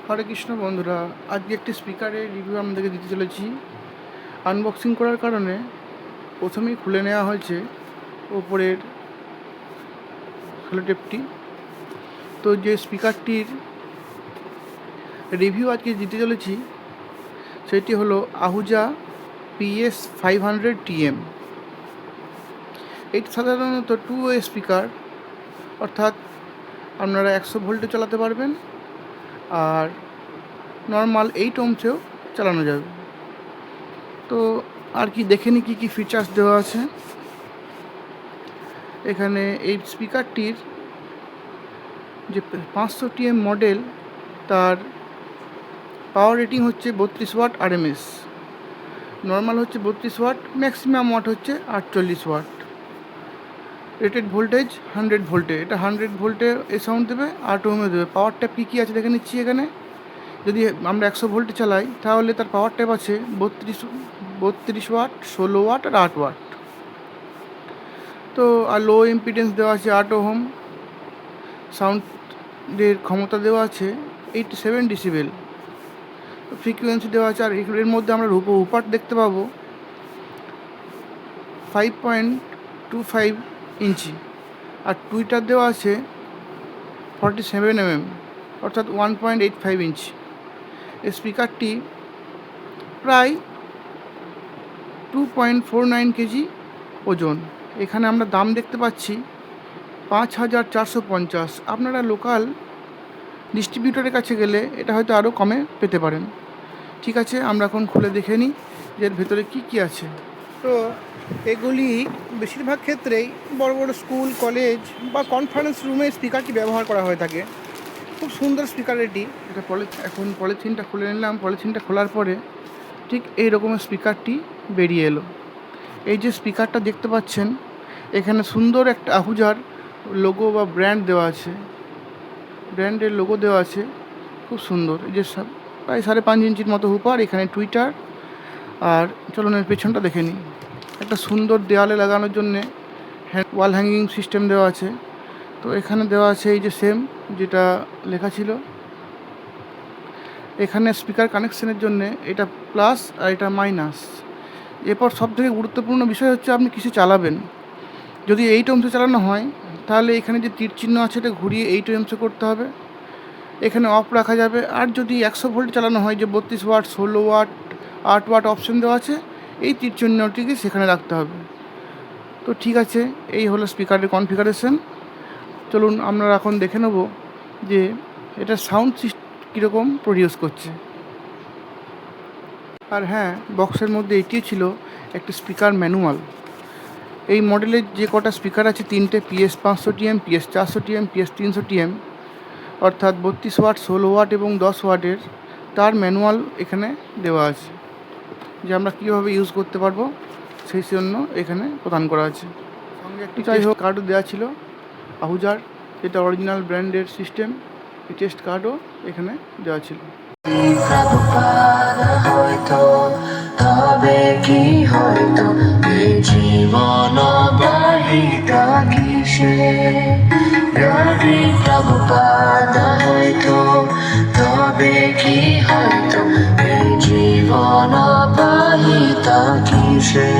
হরে কৃষ্ণ বন্ধুরা, আজকে একটি স্পিকারের রিভিউ আপনাদেরকে দিতে চলেছি। আনবক্সিং করার কারণে প্রথমেই খুলে নেওয়া হয়েছে ওপরের সেলোটেপটি। তো যে স্পিকারটির রিভিউ আজকে দিতে চলেছি সেটি হলো আহুজা PS500TM। এটি সাধারণত 2-ওয়ে স্পিকার, অর্থাৎ আপনারা 100 ভোল্টে চালাতে পারবেন আর নর্মাল 8 ohmসেও চালানো যাবে। তো আর কি দেখে নিই কী ফিচার্স দেওয়া আছে। এখানে এই স্পিকারটির যে 500TM মডেল, তার পাওয়ার রেটিং হচ্ছে 32 ওয়াট RMS। নর্মাল হচ্ছে 32 ওয়াট, ম্যাক্সিমাম ওয়াট হচ্ছে 48 ওয়াট। রেটেড ভোল্টেজ 100 ভোল্টে, এটা 100 ভোল্টে এ সাউন্ড দেবে, 8 ohmে দেবে। পাওয়ার ট্যাপ কী আছে দেখে নিচ্ছি। এখানে যদি আমরা 100 ভোল্টে চালাই তাহলে তার পাওয়ার ট্যাপ আছে 32 ওয়াট, 16 ওয়াট আর 8 ওয়াট। তো আর লো ইম্পিডেন্স দেওয়া আছে 8 ohm। সাউন্ডের ক্ষমতা দেওয়া আছে 87 ডেসিবেল। ফ্রিকোয়েন্সি দেওয়া আছে। আর এর মধ্যে আমরা উপাট দেখতে পাবো 5.25 ইঞ্চি। আর টুইটার দেওয়া আছে 47 mm, অর্থাৎ 1.85 ইঞ্চি। এই স্পিকারটি প্রায় 2.49 কেজি ওজন। এখানে আমরা দাম দেখতে পাচ্ছি 5450। আপনারা লোকাল ডিস্ট্রিবিউটরের কাছে গেলে এটা হয়তো আরও কমে পেতে পারেন। ঠিক আছে, আমরা এখন খুলে দেখে নিই যে এর ভেতরে কী আছে। তো এগুলি বেশিরভাগ ক্ষেত্রেই বড় বড় স্কুল, কলেজ বা কনফারেন্স রুমে স্পিকারটি ব্যবহার করা হয়ে থাকে। খুব সুন্দর স্পিকার এটি। এটা এখন পলিথিনটা খুলে নিলাম। পলিথিনটা খোলার পরে ঠিক এই রকমের স্পিকারটি বেরিয়ে এলো। এই যে স্পিকারটা দেখতে পাচ্ছেন, এখানে সুন্দর একটা আহুজার লোগো বা ব্র্যান্ড দেওয়া আছে, ব্র্যান্ডের লোগো দেওয়া আছে, খুব সুন্দর। এই যে প্রায় 5.5 ইঞ্চির মতো হুপার, এখানে টুইটার। আর চলুন এর পেছনটা দেখে নিই। একটা সুন্দর দেওয়ালে লাগানোর জন্যে ওয়াল হ্যাঙ্গিং সিস্টেম দেওয়া আছে। তো এখানে দেওয়া আছে এই যে সেম যেটা লেখা ছিল। এখানে স্পিকার কানেকশনের জন্য এটা প্লাস আর এটা মাইনাস। এরপর সবথেকে গুরুত্বপূর্ণ বিষয় হচ্ছে আপনি কিসে চালাবেন। যদি 8 ohmসে চালানো হয় তাহলে এখানে যে তীর চিহ্ন আছে এটা ঘুরিয়ে 8 ohmসে করতে হবে, এখানে অফ রাখা যাবে। আর যদি 100 ভোল্ট চালানো হয়, যে 32 ওয়াট, 16 ওয়াট, 8 ওয়াট অপশন দেওয়া আছে, এই তীর চিহ্নটিকে সেখানে রাখতে হবে। তো ঠিক আছে, এই হলো স্পিকারের কনফিগারেশন। চলুন আমরা এখন দেখে নেব যে এটা সাউন্ড কীরকম প্রডিউস করছে। আর হ্যাঁ, বক্সের মধ্যে এটিও ছিল একটা স্পিকার ম্যানুয়াল। এই মডেলের যে কটা স্পিকার আছে, 3টে PS500TM, PS400TM, PS300TM, অর্থাৎ 32 ওয়াট, 16 ওয়াট এবং 10 ওয়াটের, তার ম্যানুয়াল এখানে দেওয়া আছে যে আমরা কীভাবে ইউজ করতে পারবো, সেই জন্য এখানে প্রদান করা আছে। সঙ্গে একটি টেস্ট কার্ডও দেওয়া ছিল আহুজার, যেটা অরিজিনাল ব্র্যান্ডের সিস্টেম। এই টেস্ট কার্ডও এখানে দেওয়া ছিল। তবে কি হয়তো এই জীবন বাহিতা কিসে, যদি প্রভুপাদ হয়তো তবে কি হয়তো এই জীবন বাহিতা কিসে।